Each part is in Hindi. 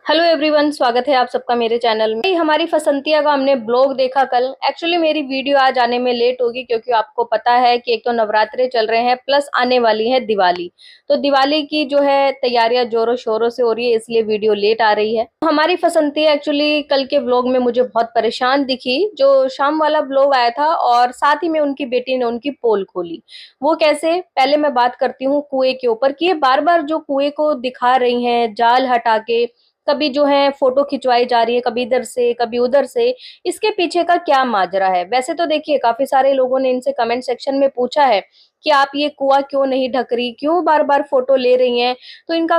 हेलो एवरीवन, स्वागत है आप सबका मेरे चैनल में। हमारी फसंतिया का हमने ब्लॉग देखा कल। एक्चुअली मेरी वीडियो आज आने में लेट होगी क्योंकि आपको पता है कि एक तो नवरात्रे चल रहे हैं प्लस आने वाली है दिवाली। तो दिवाली की जो है तैयारियां जोरों शोरों से हो रही है, इसलिए वीडियो लेट आ रही है। हमारी फसंतिया एक्चुअली कल के ब्लॉग में मुझे बहुत परेशान दिखी। जो शाम वाला ब्लॉग आया था और साथ ही में उनकी बेटी ने उनकी पोल खोली। वो कैसे, पहले मैं बात करती हूँ कुएं के ऊपर कि ये बार बार जो कुएं को दिखा रही हैं जाल हटा के, कभी जो है फोटो खिंचवाई जा रही है, कभी इधर से कभी उधर से। इसके पीछे का क्या माजरा है? वैसे तो देखिए काफी सारे लोगों ने इनसे कमेंट सेक्शन में पूछा है कि आप ये कुआं क्यों नहीं ढक रही, क्यों बार बार फोटो ले रही हैं। तो इनका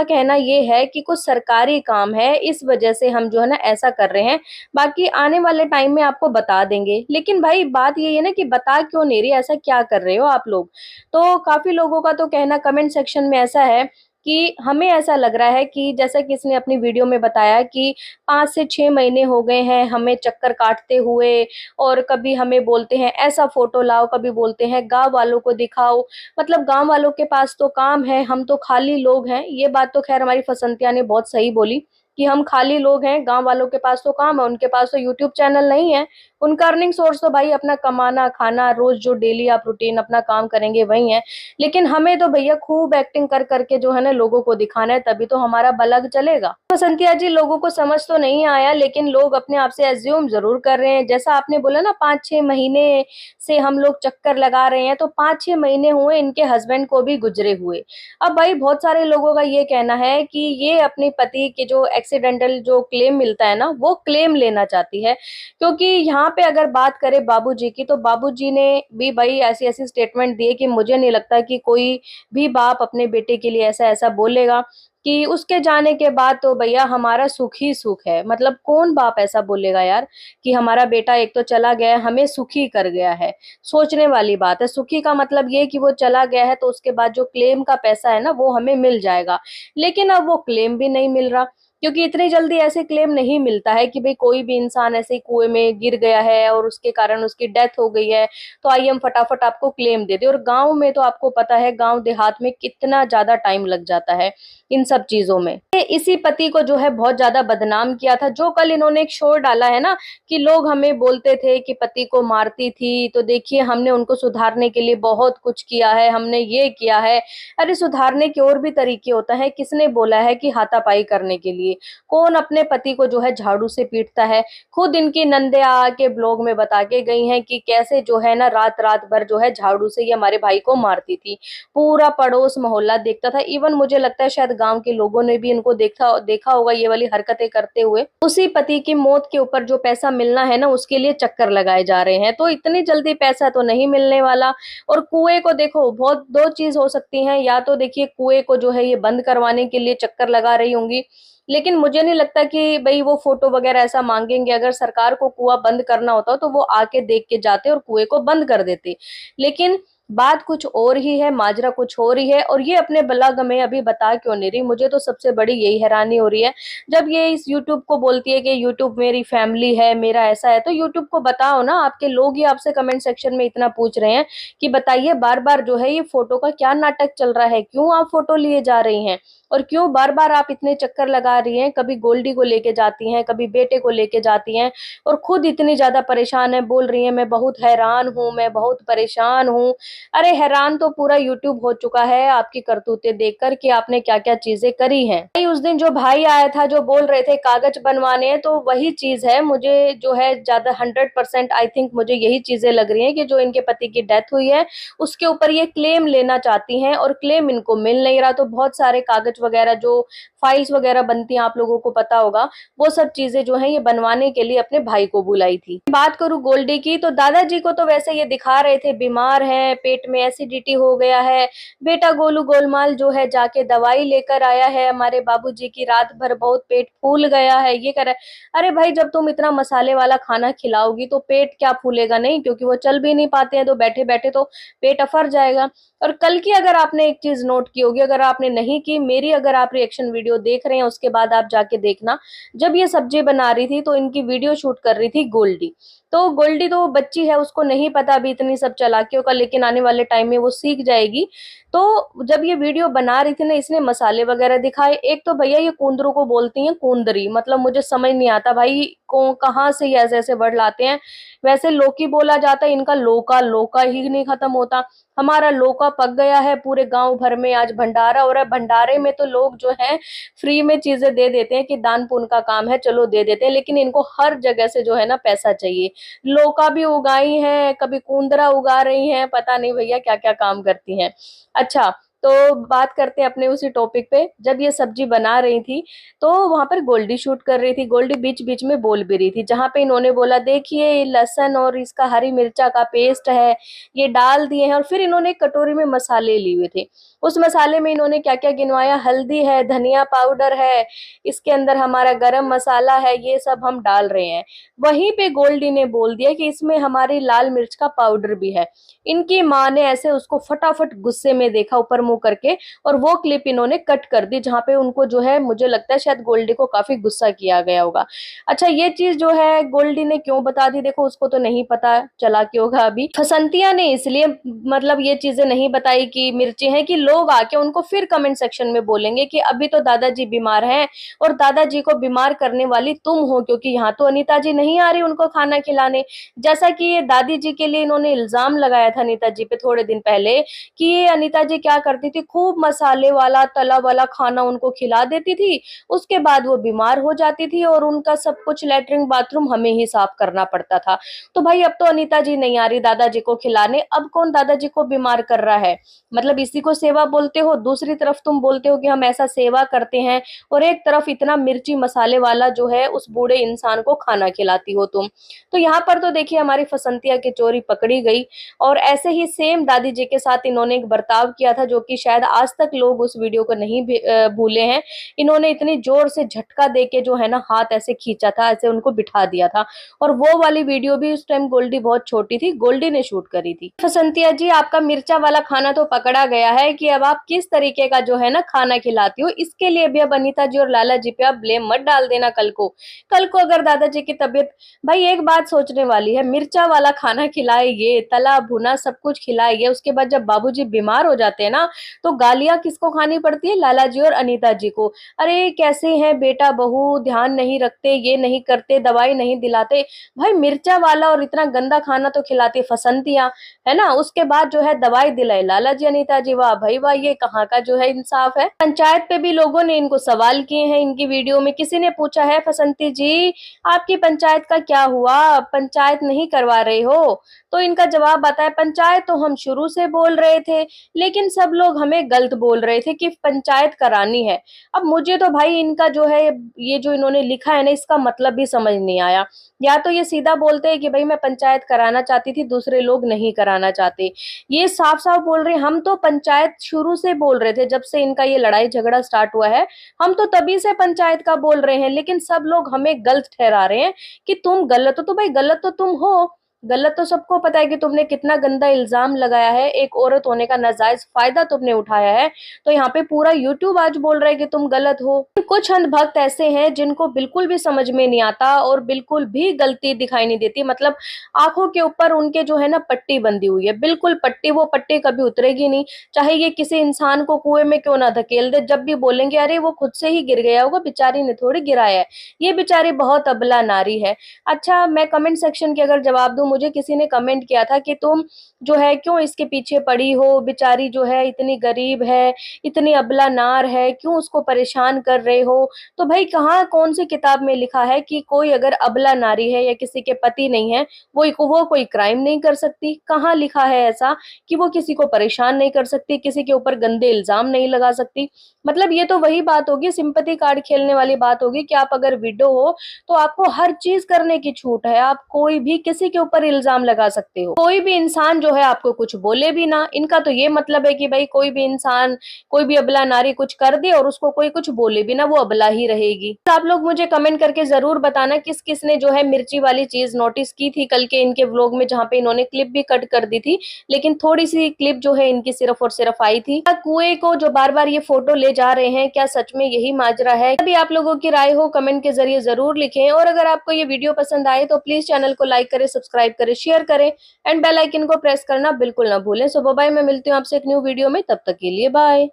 कहना ये है कि कुछ सरकारी काम है, इस वजह से हम जो है ना ऐसा कर रहे हैं। बाकी आने वाले टाइम में आपको बता देंगे। लेकिन भाई बात ये है ना कि बता क्यों नहीं रही, ऐसा क्या कर रहे हो आप लोग? तो काफी लोगों का तो कहना कमेंट सेक्शन में ऐसा है कि हमें ऐसा लग रहा है कि जैसा कि इसने अपनी वीडियो में बताया कि 5 से 6 महीने हो गए हैं हमें चक्कर काटते हुए। और कभी हमें बोलते हैं ऐसा फोटो लाओ, कभी बोलते हैं गांव वालों को दिखाओ। मतलब गांव वालों के पास तो काम है, हम तो खाली लोग हैं। ये बात तो खैर हमारी फसंतिया ने बहुत सही बोली कि हम खाली लोग हैं, गांव वालों के पास तो काम है, उनके पास तो यूट्यूब चैनल नहीं है। उनका अर्निंग सोर्स तो भाई अपना कमाना खाना, रोज जो डेली आप रूटीन अपना काम करेंगे वही है। लेकिन हमें तो भैया खूब एक्टिंग कर करके जो है ना लोगों को दिखाना है, तभी तो हमारा बलग चलेगा। तो संध्या जी, लोगों को समझ तो नहीं आया, लेकिन लोग अपने आप से एज्यूम जरूर कर रहे हैं। जैसा आपने बोला ना 5 6 महीने से हम लोग चक्कर लगा रहे हैं, तो 5 6 महीने हुए इनके हस्बैंड को भी गुजरे हुए। अब भाई बहुत सारे लोगों का ये कहना है कि ये अपने पति के जो एक्सीडेंटल जो क्लेम मिलता है ना, वो क्लेम लेना चाहती है। क्योंकि यहाँ पे अगर बात करें बाबूजी की, तो बाबूजी ने भी भाई ऐसी ऐसी स्टेटमेंट दी है कि मुझे नहीं लगता कि कोई भी बाप अपने बेटे के लिए ऐसा ऐसा बोलेगा कि उसके जाने के बाद तो भैया हमारा सुख ही सुख है। मतलब कौन बाप ऐसा बोलेगा यार कि हमारा बेटा एक तो चला गया है, हमें सुखी कर गया है। सोचने वाली बात है। सुखी का मतलब ये कि वो चला गया है तो उसके बाद जो क्लेम का पैसा है ना वो हमें मिल जाएगा। लेकिन अब वो क्लेम भी नहीं मिल रहा, क्योंकि इतनी जल्दी ऐसे क्लेम नहीं मिलता है कि भाई कोई भी इंसान ऐसे ही कुएं में गिर गया है और उसके कारण उसकी डेथ हो गई है तो आइए हम फटाफट आपको क्लेम दे दे। और गांव में तो आपको पता है गांव देहात में कितना ज्यादा टाइम लग जाता है इन सब चीजों में। इसी पति को जो है बहुत ज्यादा बदनाम किया था। जो कल इन्होंने एक शोर डाला है ना कि लोग हमें बोलते थे कि पति को मारती थी, तो देखिए हमने उनको सुधारने के लिए बहुत कुछ किया है, हमने ये किया है। अरे सुधारने के और भी तरीके होता है। किसने बोला है कि हाथापाई करने के लिए? कौन अपने पति को जो है झाड़ू से पीटता है? खुद इनकी नंदे आके ब्लॉग में बता के गई हैं कि कैसे जो है ना रात रात भर जो है झाड़ू से ये हमारे भाई को मारती थी। पूरा पड़ोस मोहल्ला देखता था। इवन मुझे लगता है शायद गांव के लोगों ने भी इनको देखा देखा होगा ये वाली हरकतें करते हुए। उसी पति की मौत के ऊपर जो पैसा मिलना है ना उसके लिए चक्कर लगाए जा रहे हैं। तो इतनी जल्दी पैसा तो नहीं मिलने वाला। और कुएं को देखो, बहुत दो चीज हो सकती है। या तो देखिए कुएं को जो है ये बंद करवाने के लिए चक्कर लगा रही होंगी। लेकिन मुझे नहीं लगता कि भाई वो फोटो वगैरह ऐसा मांगेंगे। अगर सरकार को कुआं बंद करना होता तो वो आके देख के जाते और कुएं को बंद कर देते। लेकिन बात कुछ और ही है, माजरा कुछ और ही है। और ये अपने ब्लॉग में अभी बता क्यों नहीं रही? मुझे तो सबसे बड़ी यही हैरानी हो रही है। जब ये इस यूट्यूब को बोलती है कि यूट्यूब मेरी फैमिली है, मेरा ऐसा है, तो यूट्यूब को बताओ ना। आपके लोग ही आपसे कमेंट सेक्शन में इतना पूछ रहे हैं कि बताइए बार बार जो है ये फोटो का क्या नाटक चल रहा है, क्यों आप फोटो लिए जा रही हैं और क्यों बार बार आप इतने चक्कर लगा रही हैं? कभी गोल्डी को लेके जाती हैं, कभी बेटे को लेके जाती हैं और खुद इतनी ज्यादा परेशान है। बोल रही है मैं बहुत हैरान हूं, मैं बहुत परेशान हूं। अरे हैरान तो पूरा यूट्यूब हो चुका है आपकी करतूतें देखकर कि आपने क्या क्या चीजें करी हैं। भाई उस दिन जो भाई आया था जो बोल रहे थे कागज बनवाने हैं, तो वही चीज है। मुझे जो है ज्यादा 100% आई थिंक मुझे यही चीजें लग रही हैं कि जो इनके पति की डेथ हुई है उसके ऊपर ये क्लेम लेना चाहती हैं और क्लेम इनको मिल नहीं रहा। तो बहुत सारे कागज वगैरह जो फाइल्स वगैरह बनती हैं, आप लोगों को पता होगा, वो सब चीजें जो है ये बनवाने के लिए अपने भाई को बुलाई थी। बात करूं गोल्डी की, तो दादाजी को तो वैसे ये दिखा रहे थे बीमार हैं, पेट में एसिडिटी हो गया है। बेटा गोलू गोलमाल जो है जाके दवाई लेकर आया है हमारे बाबूजी की, रात भर बहुत पेट फूल गया है, ये कर रहा है। अरे भाई जब तुम इतना मसाले वाला खाना खिलाओगी तो पेट क्या फूलेगा नहीं, क्योंकि वो चल भी नहीं पाते हैं तो बैठे बैठे तो पेट अफर जाएगा। और कल की अगर आपने एक चीज नोट की होगी, अगर आपने नहीं की, मेरी अगर आप रिएक्शन वीडियो देख रहे हैं उसके बाद आप जाके देखना, जब ये सब्जी बना रही थी तो इनकी वीडियो शूट कर रही थी गोल्डी। तो गोल्डी तो बच्ची है, उसको नहीं पता अभी इतनी सब चालाकियों का, लेकिन आने वाले टाइम में वो सीख जाएगी। तो जब ये वीडियो बना रही थी ना, इसने मसाले वगैरह दिखाए। एक तो भैया ये कुंदरू को बोलती हैं कुंदरी, मतलब मुझे समझ नहीं आता भाई को कहाँ से ये ऐसे ऐसे वर्ड लाते हैं। वैसे लौकी बोला जाता है, इनका लोका लोका ही नहीं खत्म होता। हमारा लोका पक गया है, पूरे गांव भर में आज भंडारा हो रहा है। भंडारे में तो लोग जो है फ्री में चीजें दे देते हैं कि दान पुण्य का काम है, चलो दे देते हैं, लेकिन इनको हर जगह से जो है ना पैसा चाहिए। लौका भी उगाई है, कभी कुंदरा उगा रही हैं, पता नहीं भैया क्या क्या काम करती हैं। अच्छा, तो बात करते हैं अपने उसी टॉपिक पे। जब ये सब्जी बना रही थी तो वहां पर गोल्डी शूट कर रही थी। गोल्डी बीच बीच में बोल भी रही थी, जहां पे इन्होंने बोला देखिए ये लहसुन और इसका हरी मिर्चा का पेस्ट है, ये डाल दिए हैं। और फिर इन्होंने एक कटोरी में मसाले लिए हुए थे। उस मसाले में इन्होंने क्या क्या गिनवाया, हल्दी है, धनिया पाउडर है, इसके अंदर हमारा गरम मसाला है, ये सब हम डाल रहे हैं। वहीं पे गोल्डी ने बोल दिया कि इसमें हमारी लाल मिर्च का पाउडर भी है। इनकी माँ ने ऐसे उसको फटाफट गुस्से में देखा ऊपर मुंह करके, और वो क्लिप इन्होंने कट कर दी, जहां पे उनको जो है मुझे लगता है शायद गोल्डी को काफी गुस्सा किया गया होगा। अच्छा, ये चीज जो है गोल्डी ने क्यों बता दी, देखो उसको तो नहीं पता चला क्यों होगा अभी। फसंतिया ने इसलिए मतलब ये चीजें नहीं बताई कि मिर्ची है, कि लोग आके उनको फिर कमेंट सेक्शन में बोलेंगे कि अभी तो दादाजी बीमार हैं और दादाजी को बीमार करने वाली तुम हो, क्योंकि यहाँ तो अनीता जी नहीं आ रही उनको खाना खिलाने। जैसा कि ये दादी जी के लिए इन्होंने इल्जाम लगाया था अनीता जी पे थोड़े दिन पहले, कि ये अनीता जी क्या करती थी, खूब मसाले वाला तला वाला खाना उनको खिला देती थी, उसके बाद वो बीमार हो जाती थी और उनका सब कुछ लैट्रिन बाथरूम हमें ही साफ करना पड़ता था। तो भाई अब तो अनीता जी नहीं आ रही दादाजी को खिलाने, अब कौन दादाजी को बीमार कर रहा है? मतलब इसी को सेवा बोलते हो, दूसरी तरफ तुम बोलते हो कि हम ऐसा सेवा करते हैं, और एक तरफ इतना मिर्ची मसाले वाला जो है उस बूढ़े इंसान को खाना खिलाती हो तुम। तो यहाँ पर तो देखिए हमारी फसंतिया की चोरी पकड़ी गई। और ऐसे ही सेम दादी जी के साथ इन्होंने एक बर्ताव किया था, जो कि शायद आज तक लोग उस वीडियो को नहीं भूले हैं। इन्होंने इतनी जोर से झटका देके जो है ना हाथ ऐसे खींचा था, ऐसे उनको बिठा दिया था। और वो वाली वीडियो भी उस टाइम गोल्डी बहुत छोटी थी, गोल्डी ने शूट करी थी। फसंतिया जी, आपका मिर्चा वाला खाना तो पकड़ा गया है, कि अब आप किस तरीके का जो है ना खाना खिलाती हो, इसके लिए भी अब अनीता जी और लाला जी पे आप ब्लेम मत डाल देना। कल को अगर दादाजी की तबीयत, भाई एक बात सोचने वाली है, मिर्चा वाला खाना खिलाएंगे, तला भुना सब कुछ खिलाएंगे, उसके बाद जब बाबूजी बीमार हो जाते हैं ना, तो गालियां किसको खानी पड़ती है? लाला जी और अनीता जी को। अरे कैसे हैं बेटा बहू, ध्यान नहीं रखते, ये नहीं करते, दवाई नहीं दिलाते। भाई मिर्चा वाला और इतना गंदा खाना तो खिलाती फसंतियां, है ना, उसके बाद जो है दवाई दिलाई लाला जी अनीता जी। वाह भाई वाह, ये कहाँ का जो है इंसाफ है। पंचायत पे भी लोगों ने इनको सवाल किए हैं, इनकी वीडियो में किसी ने पूछा है, फसंती जी आपकी पंचायत का क्या हुआ, पंचायत नहीं करवा रहे हो? तो इनका जवाब आता है, पंचायत तो हम शुरू से बोल रहे थे, लेकिन सब लोग हमें गलत बोल रहे थे कि पंचायत करानी है। अब मुझे तो भाई इनका जो है ये जो इन्होंने लिखा है ना, इसका मतलब भी समझ नहीं आया। या तो ये सीधा बोलते हैं कि भाई मैं पंचायत कराना चाहती थी, दूसरे लोग नहीं कराना चाहते। ये साफ साफ बोल रहे हैं, हम तो पंचायत शुरू से बोल रहे थे, जब से इनका ये लड़ाई झगड़ा स्टार्ट हुआ है, हम तो तभी से पंचायत का बोल रहे हैं, लेकिन सब लोग हमें गलत ठहरा रहे हैं कि तुम गलत हो। तो भाई गलत तो तुम हो, गलत तो सबको पता है कि तुमने कितना गंदा इल्जाम लगाया है, एक औरत होने का नाजायज फायदा तुमने उठाया है। तो यहाँ पे पूरा यूट्यूब आज बोल रहा है कि तुम गलत हो। कुछ अंधभक्त ऐसे हैं जिनको बिल्कुल भी समझ में नहीं आता और बिल्कुल भी गलती दिखाई नहीं देती, मतलब आंखों के ऊपर उनके जो है ना पट्टी बंधी हुई है, बिल्कुल पट्टी, वो पट्टी कभी उतरेगी नहीं, चाहे ये किसी इंसान को कुएं में क्यों ना धकेल दे। जब भी बोलेंगे अरे वो खुद से ही गिर गया होगा, बेचारी ने थोड़ी गिराया है, ये बेचारी बहुत अबला नारी है। अच्छा, मैं कमेंट सेक्शन की अगर जवाब दूं, मुझे किसी ने कमेंट किया था कि तुम जो है क्यों इसके पीछे पड़ी हो, बेचारी जो है इतनी गरीब है, इतनी अबला नार है, क्यों उसको परेशान कर रहे हो? तो भाई कहाँ कौन सी किताब में लिखा है कि कोई अगर अबला नारी है या किसी के पति नहीं है वो कोई क्राइम नहीं कर सकती? कहाँ लिखा है ऐसा कि वो किसी को परेशान नहीं कर सकती, किसी के ऊपर गंदे इल्जाम नहीं लगा सकती? मतलब ये तो वही बात होगी, सिंपैथी कार्ड खेलने वाली बात होगी कि आप अगर विडो हो तो आपको हर चीज करने की छूट है, आप कोई भी किसी के ऊपर ऊपर इल्जाम लगा सकते हो। कोई भी इंसान जो है आपको कुछ बोले भी ना, इनका तो ये मतलब है कि भाई कोई भी इंसान, कोई भी अबला नारी कुछ कर दे और उसको कोई कुछ बोले भी ना, वो अबला ही रहेगी। तो आप लोग मुझे कमेंट करके जरूर बताना किस किस ने जो है मिर्ची वाली चीज नोटिस की थी कल के इनके व्लॉग में, जहाँ पे इन्होंने क्लिप भी कट कर दी थी, लेकिन थोड़ी सी क्लिप जो है इनकी सिर्फ और सिर्फ आई थी। कुएं को जो बार बार ये फोटो ले जा रहे हैं, क्या सच में यही माजरा है? अभी आप लोगों की राय हो कमेंट के जरिए जरूर लिखें, और अगर आपको ये वीडियो पसंद आए तो प्लीज चैनल को लाइक करें, सब्सक्राइब करें, शेयर करें एंड बेल आइकन को प्रेस करना बिल्कुल ना भूलें। सो बाय, मैं मिलती हूँ आपसे एक न्यू वीडियो में, तब तक के लिए बाय।